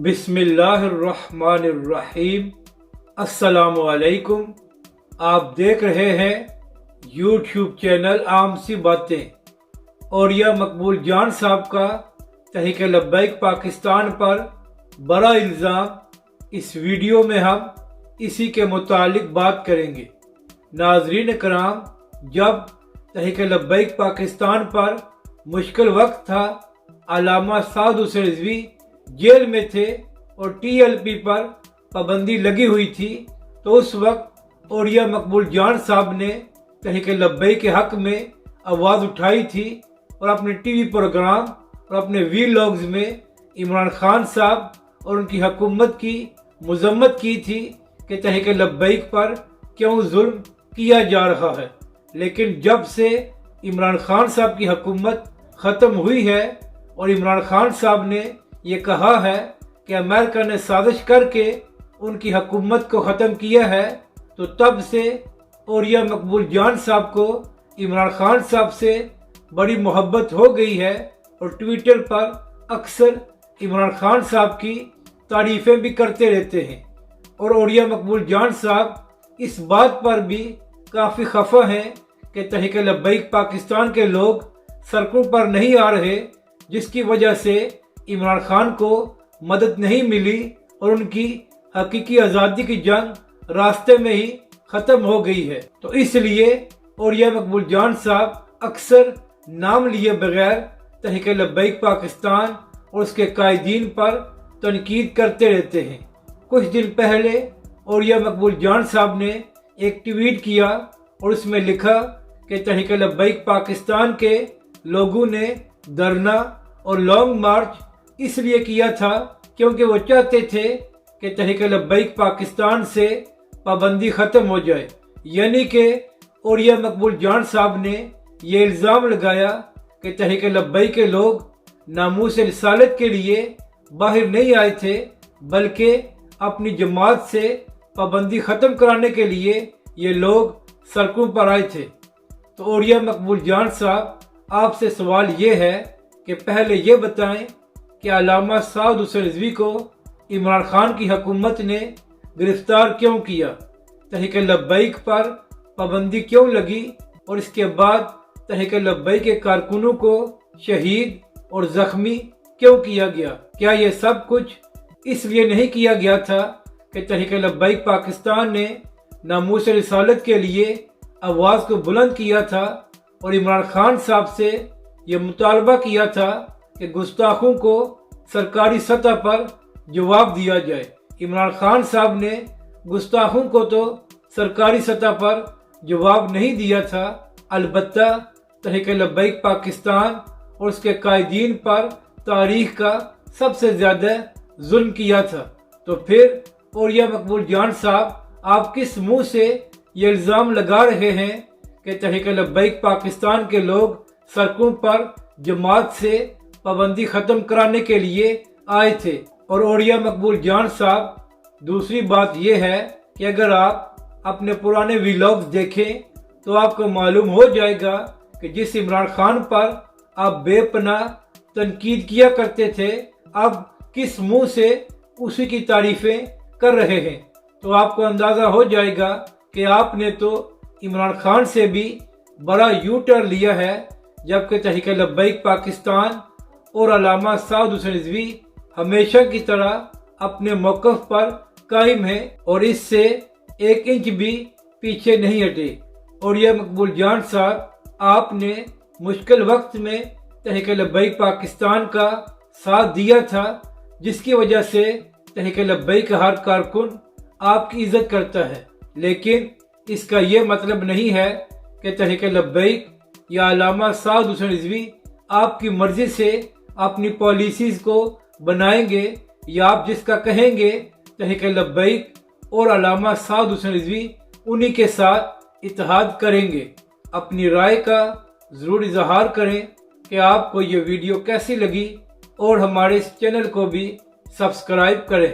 بسم اللہ الرحمن الرحیم۔ السلام علیکم۔ آپ دیکھ رہے ہیں یوٹیوب چینل عام سی باتیں، اور یہ مقبول جان صاحب کا تحریک لبیک پاکستان پر بڑا الزام۔ اس ویڈیو میں ہم اسی کے متعلق بات کریں گے۔ ناظرین کرام، جب تحریک لبیک پاکستان پر مشکل وقت تھا، علامہ سعد حسین رضوی جیل میں تھے اور ٹی ایل پی پر پابندی لگی ہوئی تھی، تو اس وقت اولیاء مقبول جان صاحب نے تحریک لبیک کے حق میں آواز اٹھائی تھی اور اپنے ٹی وی پروگرام اور اپنے ویلاگز میں عمران خان صاحب اور ان کی حکومت کی مذمت کی تھی کہ تحریک لبیک پر کیوں ظلم کیا جا رہا ہے۔ لیکن جب سے عمران خان صاحب کی حکومت ختم ہوئی ہے اور عمران خان صاحب نے یہ کہا ہے کہ امریکہ نے سازش کر کے ان کی حکومت کو ختم کیا ہے، تو تب سے اولیاء مقبول جان صاحب کو عمران خان صاحب سے بڑی محبت ہو گئی ہے اور ٹویٹر پر اکثر عمران خان صاحب کی تعریفیں بھی کرتے رہتے ہیں۔ اور اولیاء مقبول جان صاحب اس بات پر بھی کافی خفا ہیں کہ تحریک لبیک پاکستان کے لوگ سڑکوں پر نہیں آ رہے، جس کی وجہ سے عمران خان کو مدد نہیں ملی اور ان کی حقیقی آزادی کی جنگ راستے میں ہی ختم ہو گئی ہے۔ تو اس لیے اولیاء مقبول جان صاحب اکثر نام لیے بغیر تحریک لبیک پاکستان اور اس کے قائدین پر تنقید کرتے رہتے ہیں۔ کچھ دن پہلے اولیاء مقبول جان صاحب نے ایک ٹویٹ کیا اور اس میں لکھا کہ تحریک لبیک پاکستان کے لوگوں نے دھرنا اور لانگ مارچ اس لیے کیا تھا کیونکہ وہ چاہتے تھے کہ تحریک لبیک پاکستان سے پابندی ختم ہو جائے۔ یعنی کہ اولیاء مقبول جان صاحب نے یہ الزام لگایا کہ تحریک لبیک کے لوگ ناموس رسالت کے لیے باہر نہیں آئے تھے، بلکہ اپنی جماعت سے پابندی ختم کرانے کے لیے یہ لوگ سڑکوں پر آئے تھے۔ تو اولیاء مقبول جان صاحب، آپ سے سوال یہ ہے کہ پہلے یہ بتائیں کہ علامہ سعد حسین رضوی کو عمران خان کی حکومت نے گرفتار کیوں کیا، تحریک لبیک پر پابندی کیوں لگی، اور اس کے بعد تحریک لبیک کے کارکنوں کو شہید اور زخمی کیوں کیا گیا؟ کیا یہ سب کچھ اس لیے نہیں کیا گیا تھا کہ تحریک لبیک پاکستان نے ناموس رسالت کے لیے آواز کو بلند کیا تھا اور عمران خان صاحب سے یہ مطالبہ کیا تھا کہ گستاخوں کو سرکاری سطح پر جواب دیا جائے؟ عمران خان صاحب نے گستاخوں کو تو سرکاری سطح پر جواب نہیں دیا تھا، البتہ تحریک لبیک پاکستان اور اس کے قائدین پر تاریخ کا سب سے زیادہ ظلم کیا تھا۔ تو پھر اولیاء مقبول جان صاحب، آپ کس منہ سے یہ الزام لگا رہے ہیں کہ تحریک لبیک پاکستان کے لوگ سڑکوں پر جماعت سے پابندی ختم کرانے کے لیے آئے تھے؟ اور اولیاء مقبول جان صاحب، دوسری بات یہ ہے کہ اگر آپ اپنے پرانے ویلاگز دیکھیں تو آپ کو معلوم ہو جائے گا کہ جس عمران خان پر آپ بے پناہ تنقید کیا کرتے تھے، اب کس منہ سے اسی کی تعریفیں کر رہے ہیں۔ تو آپ کو اندازہ ہو جائے گا کہ آپ نے تو عمران خان سے بھی بڑا یو ٹرن لیا ہے، جبکہ تحریک لبیک پاکستان اور علامہ سعد حسین رضوی ہمیشہ کی طرح اپنے موقف پر قائم ہیں اور اس سے ایک انچ بھی پیچھے نہیں ہٹے۔ اولیاء مقبول جان صاحب، آپ نے مشکل وقت میں تحریک لبیک پاکستان کا ساتھ دیا تھا، جس کی وجہ سے تحریک لبیک کا ہر کارکن آپ کی عزت کرتا ہے۔ لیکن اس کا یہ مطلب نہیں ہے کہ تحریک لبیک یا علامہ سعد حسین رضوی آپ کی مرضی سے اپنی پالیسیز کو بنائیں گے، یا آپ جس کا کہیں گے تحریک لبیک اور علامہ سعد حسین رضوی انہی کے ساتھ اتحاد کریں گے۔ اپنی رائے کا ضرور اظہار کریں کہ آپ کو یہ ویڈیو کیسی لگی، اور ہمارے اس چینل کو بھی سبسکرائب کریں۔